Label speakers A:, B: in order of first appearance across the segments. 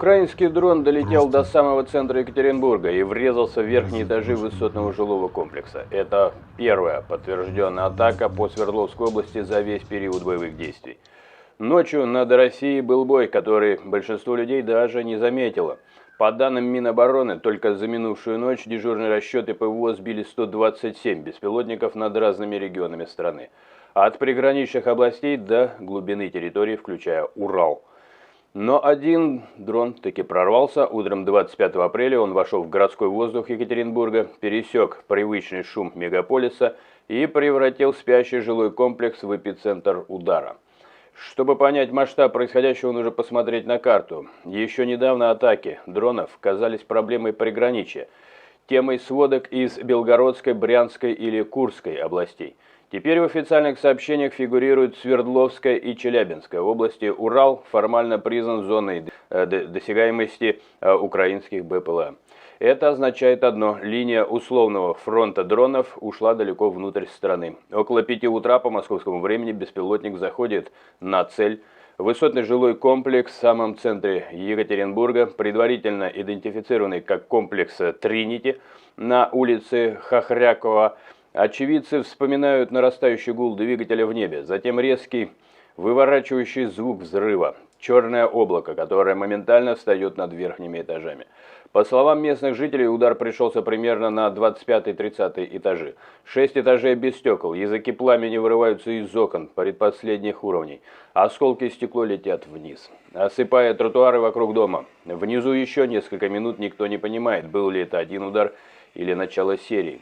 A: Украинский дрон долетел до
B: Просто
A: самого центра Екатеринбурга и врезался в верхние этажи высотного жилого комплекса. Это первая подтвержденная атака по Свердловской области за весь период боевых действий. Ночью над Россией был бой, который большинство людей даже не заметило. По данным Минобороны, только за минувшую ночь дежурные расчеты ПВО сбили 127 беспилотников над разными регионами страны. От приграничных областей до глубины территории, включая Урал. Но один дрон таки прорвался. Утром 25 апреля он вошел в городской воздух Екатеринбурга, пересек привычный шум мегаполиса и превратил спящий жилой комплекс в эпицентр удара. Чтобы понять масштаб происходящего, нужно посмотреть на карту. Еще недавно атаки дронов казались проблемой приграничья, темой сводок из Белгородской, Брянской или Курской областей. Теперь в официальных сообщениях фигурируют Свердловская и Челябинская области. Урал формально признан зоной досягаемости украинских БПЛА. Это означает одно – линия условного фронта дронов ушла далеко внутрь страны. Около 5 утра по московскому времени беспилотник заходит на цель. Высотный жилой комплекс в самом центре Екатеринбурга, предварительно идентифицированный как комплекс Тринити на улице Хохрякова. Очевидцы вспоминают нарастающий гул двигателя в небе, затем резкий выворачивающий звук взрыва, черное облако, которое моментально встает над верхними этажами. По словам местных жителей, удар пришелся примерно на 25-30 этажи. 6 этажей без стекол, языки пламени вырываются из окон предпоследних уровней. Осколки стекла летят вниз, осыпая тротуары вокруг дома. Внизу еще несколько минут никто не понимает, был ли это один удар или начало серии.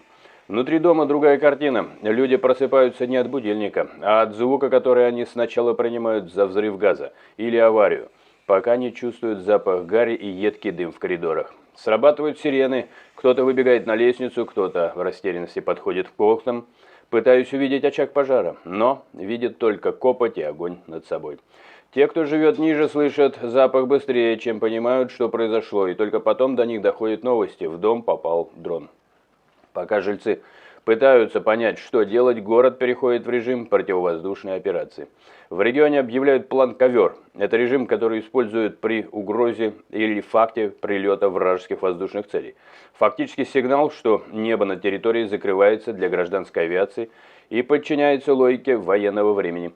A: Внутри дома другая картина. Люди просыпаются не от будильника, а от звука, который они сначала принимают за взрыв газа или аварию, пока не чувствуют запах гари и едкий дым в коридорах. Срабатывают сирены, кто-то выбегает на лестницу, кто-то в растерянности подходит к окнам, пытаясь увидеть очаг пожара, но видит только копоть и огонь над собой. Те, кто живет ниже, слышат запах быстрее, чем понимают, что произошло, и только потом до них доходят новости: в дом попал дрон. Пока жильцы пытаются понять, что делать, город переходит в режим противовоздушной операции. В регионе объявляют план «Ковер». Это режим, который используют при угрозе или факте прилета вражеских воздушных целей. Фактически сигнал, что небо над территорией закрывается для гражданской авиации и подчиняется логике военного времени.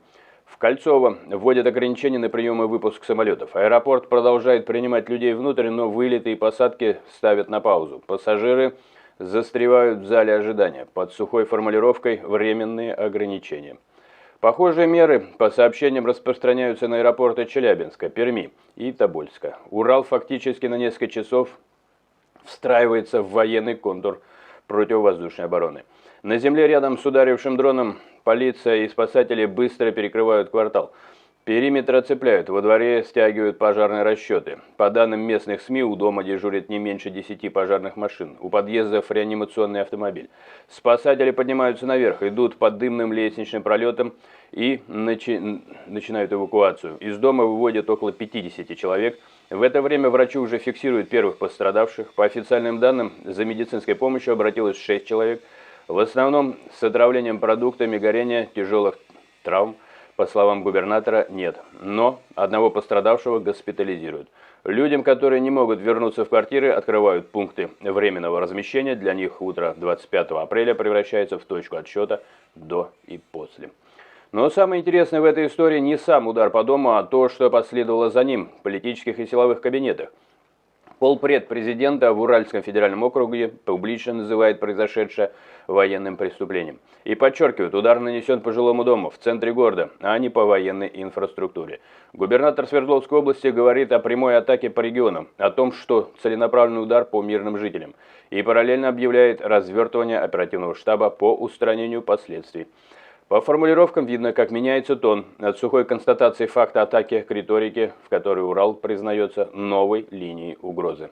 A: В Кольцово вводят ограничения на прием и выпуск самолетов. Аэропорт продолжает принимать людей внутрь, но вылеты и посадки ставят на паузу. Пассажиры застревают в зале ожидания под сухой формулировкой «временные ограничения». Похожие меры по сообщениям распространяются на аэропорты Челябинска, Перми и Тобольска. Урал фактически на несколько часов встраивается в военный контур противовоздушной обороны. На земле рядом с ударившим дроном полиция и спасатели быстро перекрывают квартал. Периметр оцепляют, во дворе стягивают пожарные расчеты. По данным местных СМИ, у дома дежурит не меньше 10 пожарных машин. У подъездов реанимационный автомобиль. Спасатели поднимаются наверх, идут под дымным лестничным пролетом и начинают эвакуацию. Из дома выводят около 50 человек. В это время врачи уже фиксируют первых пострадавших. По официальным данным, за медицинской помощью обратилось 6 человек. В основном с отравлением продуктами горения, тяжелых травм. По словам губернатора, нет, но одного пострадавшего госпитализируют. Людям, которые не могут вернуться в квартиры, открывают пункты временного размещения. Для них утро 25 апреля превращается в точку отсчета до и после. Но самое интересное в этой истории не сам удар по дому, а то, что последовало за ним в политических и силовых кабинетах. Полпред президента в Уральском федеральном округе публично называет произошедшее военным преступлением. И подчеркивает, удар нанесен по жилому дому в центре города, а не по военной инфраструктуре. Губернатор Свердловской области говорит о прямой атаке по регионам, о том, что целенаправленный удар по мирным жителям. И параллельно объявляет развертывание оперативного штаба по устранению последствий. По формулировкам видно, как меняется тон от сухой констатации факта атаки к риторике, в которой Урал признается новой линией угрозы.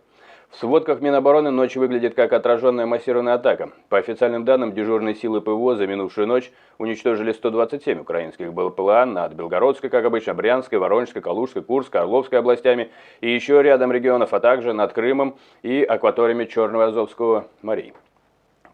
A: В сводках Минобороны ночь выглядит как отраженная массированная атака. По официальным данным, дежурные силы ПВО за минувшую ночь уничтожили 127 украинских БПЛА над Белгородской, как обычно, Брянской, Воронежской, Калужской, Курской, Орловской областями и еще рядом регионов, а также над Крымом и акваториями Черного и Азовского морей.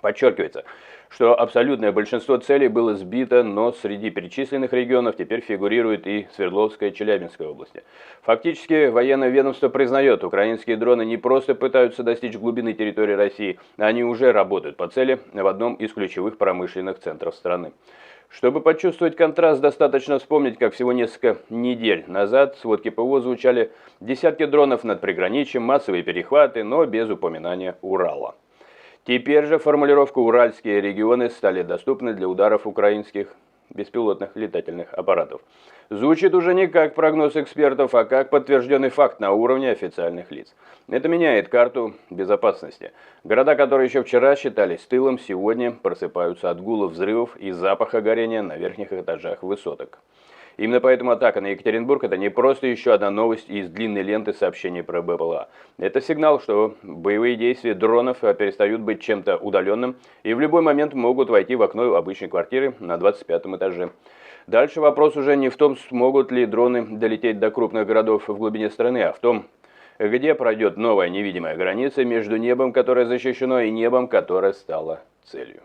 A: Подчеркивается, что абсолютное большинство целей было сбито, но среди перечисленных регионов теперь фигурирует и Свердловская и Челябинская области. Фактически, военное ведомство признает, украинские дроны не просто пытаются достичь глубины территории России, они уже работают по цели в одном из ключевых промышленных центров страны. Чтобы почувствовать контраст, достаточно вспомнить, как всего несколько недель назад в сводке ПВО звучали десятки дронов над приграничьем, массовые перехваты, но без упоминания Урала. Теперь же формулировка «уральские регионы» стали доступны для ударов украинских беспилотных летательных аппаратов. Звучит уже не как прогноз экспертов, а как подтвержденный факт на уровне официальных лиц. Это меняет карту безопасности. Города, которые еще вчера считались тылом, сегодня просыпаются от гула взрывов и запаха горения на верхних этажах высоток. Именно поэтому атака на Екатеринбург – это не просто еще одна новость из длинной ленты сообщений про БПЛА. Это сигнал, что боевые действия дронов перестают быть чем-то удаленным и в любой момент могут войти в окно обычной квартиры на 25-м этаже. Дальше вопрос уже не в том, смогут ли дроны долететь до крупных городов в глубине страны, а в том, где пройдет новая невидимая граница между небом, которое защищено, и небом, которое стало целью.